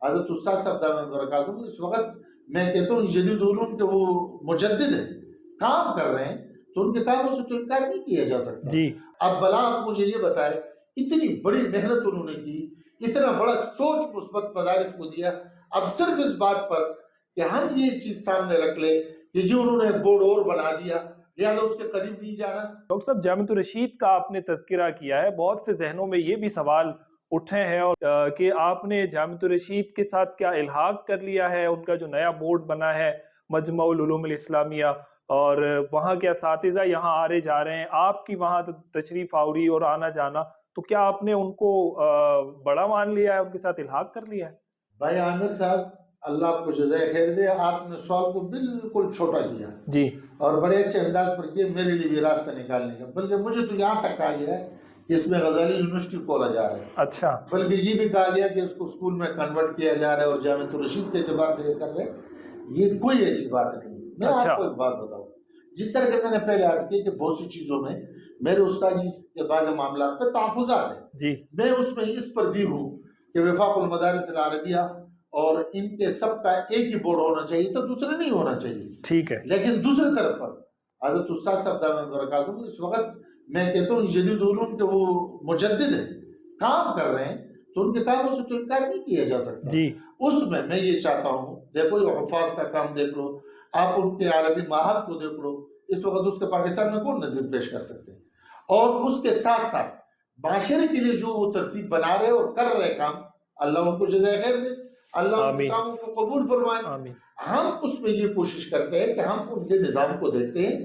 حضرت استاد صاحب دامن برکاتہ اس وقت میں کہتا ہوں جدید علوم کے وہ مجدد ہیں، کام کر رہے ہیں، تو ان کے کاموں سے تو انکار نہیں کیا جا سکتا۔ جی اب بلا آپ مجھے یہ بتائے، اتنی بڑی محنت انہوں نے کی، اتنا بڑا سوچ مثبت مدارس کو دیا، اب صرف اس بات پر کہ ہم یہ چیز سامنے رکھ لیں کہ جو انہوں نے بورڈ اور بنا دیا لہذا اس کے قریب نہیں جانا۔ ڈاکٹر صاحب جامعۃ الرشید کا آپ نے تذکرہ کیا ہے، بہت سے ذہنوں میں یہ بھی سوال اٹھے ہیں اور کہ آپ نے جامعۃ الرشید کے ساتھ کیا الحاق کر لیا ہے، ان کا جو نیا بورڈ بنا ہے مجمع العلوم الاسلامیہ، اور وہاں کے اساتذہ یہاں آ رہے جا رہے ہیں، آپ کی وہاں تشریف آوری اور آنا جانا، تو کیا آپ نے ان کو بڑا مان لیا ہے، ان کے ساتھ الحاق کر لیا ہے؟ بھائی عامر صاحب اللہ آپ کو جزائے خیر دے، آپ نے سوال کو بالکل چھوٹا کیا جی اور بڑے اچھے انداز پر کیا میرے لیے بھی راستہ نکالنے کا، بلکہ مجھے تو یہاں تک کہا گیا ہے کہ اس میں غزالی یونیورسٹی کھولا جا رہا ہے، اچھا بلکہ یہ بھی کہا گیا کہ اس کو اسکول میں کنورٹ کیا جا رہا ہے اور جامعۃ الرشید کے اعتبار سے یہ کر رہے ہیں، یہ کوئی ایسی بات نہیں ہے۔ میں اچھا آپ کو ایک بات بتاؤں، جس طرح کہ میں نے پہلے عرض کیا کہ بہت سی چیزوں میں میرے استاد جی کے بعض معاملات پہ تحفظات ہیں، جی میں اس میں اس پر بھی ہوں کہ وفاق المدارس العربیہ اور ان کے سب کا ایک ہی بورڈ ہونا چاہیے تو دوسرے نہیں ہونا چاہیے، ٹھیک ہے لیکن دوسرے طرف پر حضرت استاد صاحب دامن برکاتہ اس وقت میں کہتا ہوں جدید علوم کے وہ مجدد ہیں، کام کر رہے ہیں، تو ان کے کاموں سے تو انکار نہیں کیا جا سکتا۔ جی اس میں یہ چاہتا ہوں، دیکھو یہ حفاظ کا کام دیکھ لو، آپ ان کے عربی ماہر کو دیکھ لو، اس وقت اس کے پاکستان میں کون نظیر پیش کر سکتے ہیں، اور اس کے ساتھ ساتھ معاشرے کے لیے جو وہ ترتیب بنا رہے اور کر رہے کام، اللہ ان کو جزائے خیر دے، اللہ ان کے آمین کاموں کو قبول فرمائے۔ آمین ہم اس میں یہ کوشش کرتے ہیں کہ ہم ان کے نظام کو دیکھتے ہیں،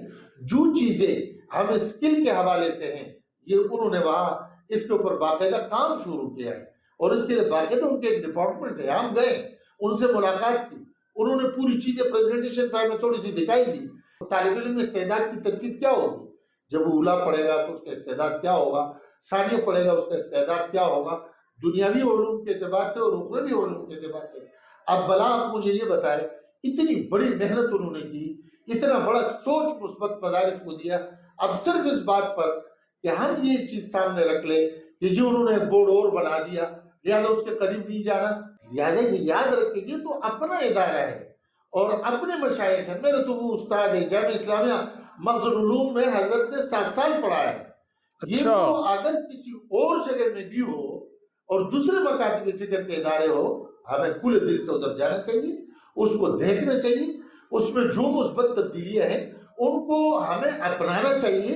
جو چیزیں ہم اسکل کے حوالے سے ہیں یہ انہوں نے وہاں اس کے اوپر باقاعدہ کام شروع کیا ہے، اور اس کے لیے باقاعدہ ان کے ایک ڈپارٹمنٹ ہے، ہم گئے ان سے ملاقات کی، انہوں نے پوری چیزیں پریزنٹیشن پر ہمیں تھوڑی سی دکھائی دی، طالب علم میں استعداد کی ترکیب کیا ہوگی، جب وہ اولا پڑھے گا تو اس کا استعداد کیا ہوگا، ثانیہ پڑھے گا اس کا استعداد کیا ہوگا، دنیاوی علوم کے اعتبار سے اور اخروی علوم کے اعتبار سے۔ اب بلا آپ مجھے یہ بتائے، اتنی بڑی محنت انہوں نے کی، اتنا بڑا سوچ مثبت مدارس کو دیا، اب صرف اس بات پر کہ ہم یہ چیز سامنے رکھ لیں کہ جو انہوں نے بورڈ اور بنا دیا لہذا اس کے قریب نہیں جانا، لہذا یہ یاد رکھیں گے تو اپنا ادارہ ہے اور اپنے مشائخ ہیں، میرے تو وہ استاد ہے جامعہ اسلامیہ مغز العلوم میں حضرت نے 7 سال پڑھایا ہے، یہ اچھا تو اگر کسی اور جگہ میں بھی ہو اور دوسرے مکاتب فکر کے ادارے ہو، ہمیں کھلے دل سے ادھر جانا چاہیے، اس کو دیکھنا چاہیے، اس میں جو مثبت تبدیلیاں ہیں ان کو ہمیں اپنانا چاہیے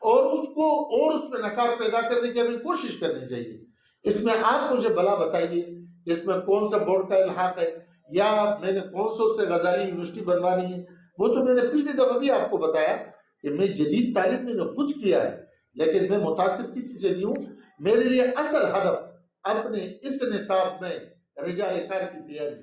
اور اس میں نکات پیدا کرنے کی ہمیں کوشش کرنی چاہیے۔ اس میں آپ مجھے بلا بتائیے اس میں کون سا بورڈ کا الحاق ہے یا میں نے کون سو سے غزالی یونیورسٹی بنوانی ہے، وہ تو میں نے پچھلی دفعہ بھی آپ کو بتایا کہ میں جدید تعلیم میں نے خود کیا ہے، لیکن میں متاثر کسی سے نہیں ہوں، میرے لیے اصل ہدف اپنے اس نصاب میں رجال کار کی تیاری